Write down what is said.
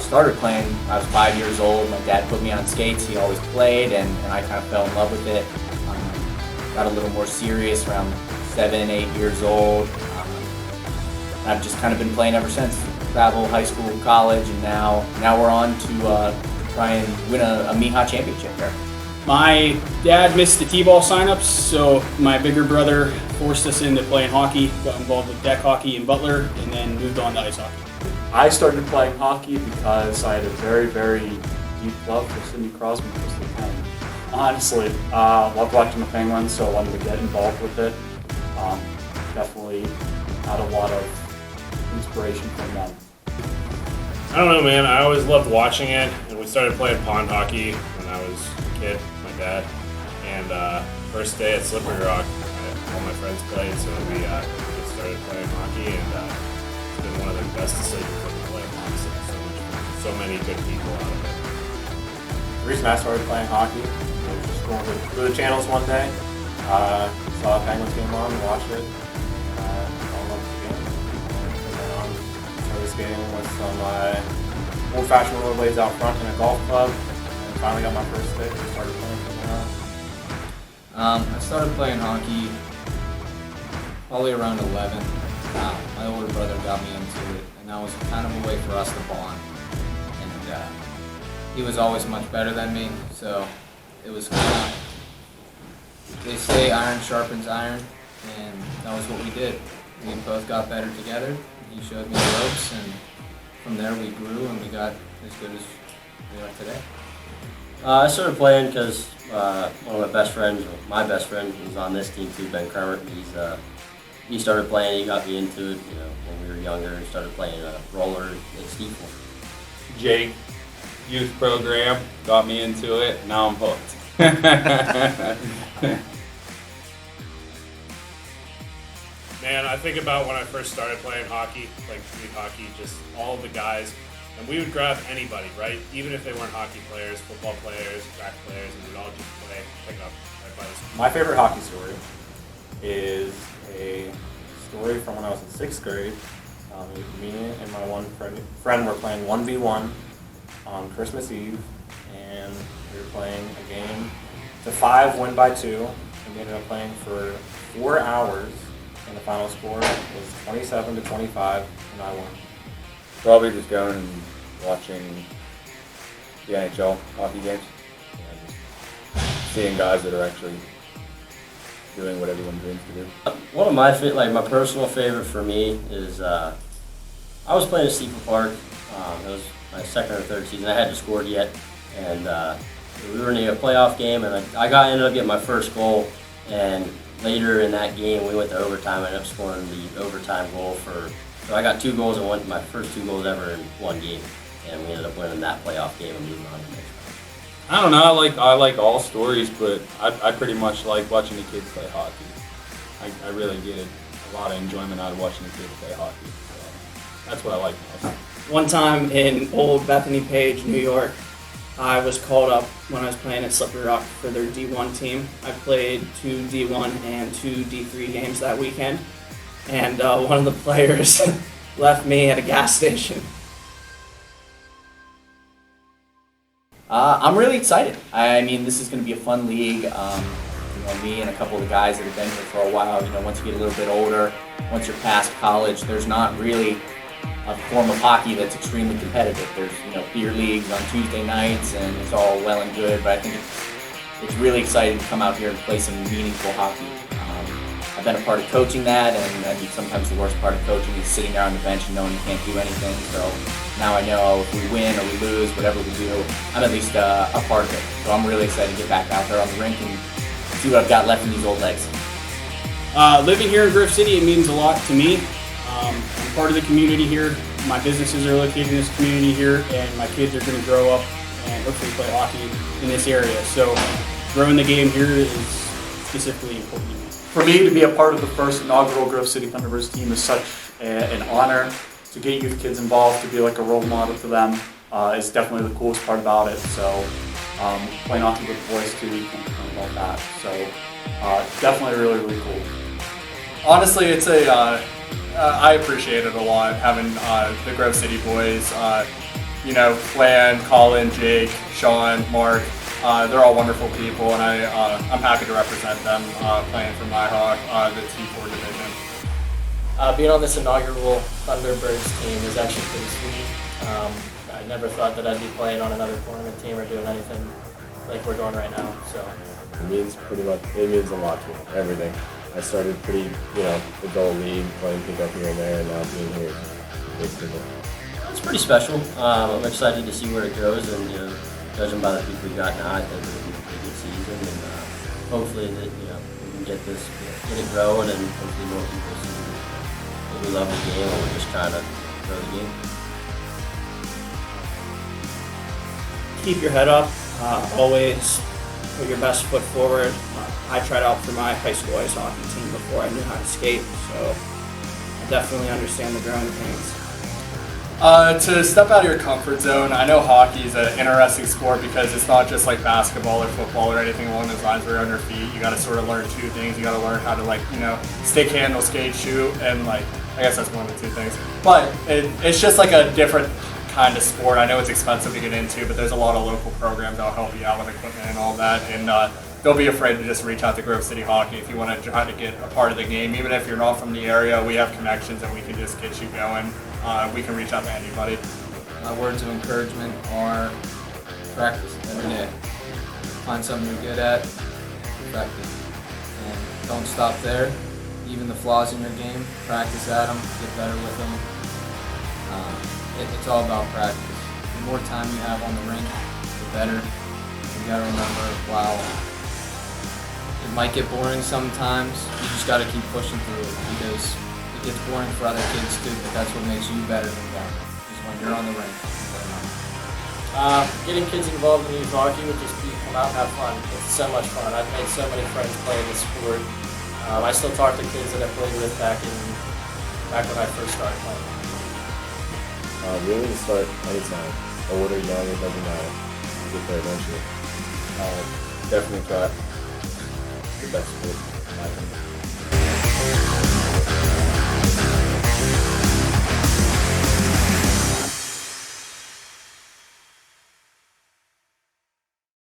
started playing, I was 5 years old. My dad put me on skates. He always played, and I kind of fell in love with it. Got a little more serious around 7, 8 years old. I've just kind of been playing ever since. Travel, high school, college, and now we're on to try and win a MIHA championship here. My dad missed the T-ball signups, so my bigger brother forced us into playing hockey, got involved with deck hockey in Butler, and then moved on to ice hockey. I started playing hockey because I had a very, very deep love for Sidney Crosby most of the time. Honestly, loved watching the Penguins, so I wanted to get involved with it. Definitely had a lot of inspiration from them. I don't know, man. I always loved watching it, and we started playing pond hockey when I was a kid, my dad. And first day at Slippery Rock, all my friends played, so we just started playing hockey, and it's been one of the best decisions of my life, honestly. So many good people out of it. The reason I started playing hockey, I was just going through the channels one day, saw a Penguins game on, watched it, fell in love with the game. And then started skating with some old-fashioned rollerblades out front in a golf club, and finally got my first stick and started playing from there on. I started playing hockey probably around 11. My older brother got me into it, and that was kind of a way for us to bond. And he was always much better than me, so it was kind of, they say iron sharpens iron, and that was what we did. We both got better together. He showed me the ropes, and from there we grew and we got as good as we are today. I started playing because one of my best friend was on this team too, Ben Kermit. He started playing, he got me into it, when we were younger, and started playing roller at Steeple. Jake, youth program, got me into it, now I'm hooked. Man, I think about when I first started playing hockey, like street hockey, just all of the guys, and we would grab anybody, right? Even if they weren't hockey players, football players, track players, and we'd all just play, pick up right by the school. My favorite hockey story is a story from when I was in 6th grade. Me and my one friend were playing 1v1 on Christmas Eve, and we were playing a game to 5, win by 2, and we ended up playing for 4 hours, and the final score was 27-25, and I won. Probably just going and watching the NHL hockey games. Just seeing guys that are actually doing what everyone dreams to do. One of my personal favorite for me is I was playing at Steeple Park. It was my second or third season. I hadn't scored yet, and we were in a playoff game, and I ended up getting my first goal. And later in that game, we went to overtime. I ended up scoring the overtime goal so I got 2 goals and my first 2 goals ever in one game, and we ended up winning that playoff game and moving on to the next round. I don't know, I like all stories, but I pretty much like watching the kids play hockey. I really get a lot of enjoyment out of watching the kids play hockey. So that's what I like most. One time in old Bethany Page, New York, I was called up when I was playing at Slippery Rock for their D1 team. I played 2 D1 and 2 D3 games that weekend, and one of the players left me at a gas station. I'm really excited. I mean, this is going to be a fun league. Me and a couple of the guys that have been here for a while, once you get a little bit older, once you're past college, there's not really a form of hockey that's extremely competitive. There's, beer leagues on Tuesday nights, and it's all well and good, but I think it's really exciting to come out here and play some meaningful hockey. I've been a part of coaching that, and I think sometimes the worst part of coaching is sitting there on the bench and knowing you can't do anything. So now I know if we win or we lose, whatever we do, I'm at least a part of it. So I'm really excited to get back out there on the rink and see what I've got left in these old legs. Living here in Grove City, it means a lot to me. I'm part of the community here. My businesses are located in this community here, and my kids are going to grow up and hopefully play hockey in this area. So growing the game here is specifically important to me. For me, to be a part of the first inaugural Grove City Thunderbirds team is such an honor. To get youth kids involved, to be like a role model to them, is definitely the coolest part about it. So playing hockey with the boys too, you can't complain about that. So definitely really, really cool. Honestly, it's I appreciate it a lot, having the Grove City boys you know, Flan, Colin, Jake, Sean, Mark. They're all wonderful people, and I'm happy to represent them playing for MIHA, the T4 division. Being on this inaugural Thunderbirds team is actually pretty sweet. I never thought that I'd be playing on another tournament team or doing anything like we're doing right now. So It means a lot to me, everything. I started pretty, adult league, playing pickup here and there, and now being here is big for me. It's pretty special. I'm excited to see where it goes, and judging by the people we got now, I think it'll be a pretty good season, and hopefully that we can get this, get it growing, and hopefully more people see that we love the game, and we're just trying to grow the game. Keep your head up. Always put your best foot forward. I tried out for my high school ice hockey team before I knew how to skate, so I definitely understand the growing pains. To step out of your comfort zone, I know hockey is an interesting sport because it's not just like basketball or football or anything along those lines where you're on your feet. You got to sort of learn two things. You got to learn how to stick handle, skate, shoot, and I guess that's one of the two things. But it's just like a different kind of sport. I know it's expensive to get into, but there's a lot of local programs that'll help you out with equipment and all that. And don't be afraid to just reach out to Grove City Hockey if you want to try to get a part of the game. Even if you're not from the area, we have connections and we can just get you going. We can reach out to anybody. My words of encouragement are practice every day. Find something you're good at, perfect it. And don't stop there. Even the flaws in your game, practice at them, get better with them. It's all about practice. The more time you have on the rink, the better. You gotta remember, wow, it might get boring sometimes. You just gotta keep pushing through it because it gets boring for other kids too, but that's what makes you better than them, is when you're on the rink. getting kids involved in youth hockey would just be come out and have fun. It's so much fun. I've made so many friends playing this sport. I still talk to kids that I played with back when I first started playing. Really to start anytime. Older, young, it doesn't matter. Get there eventually. Definitely try the best sport I can.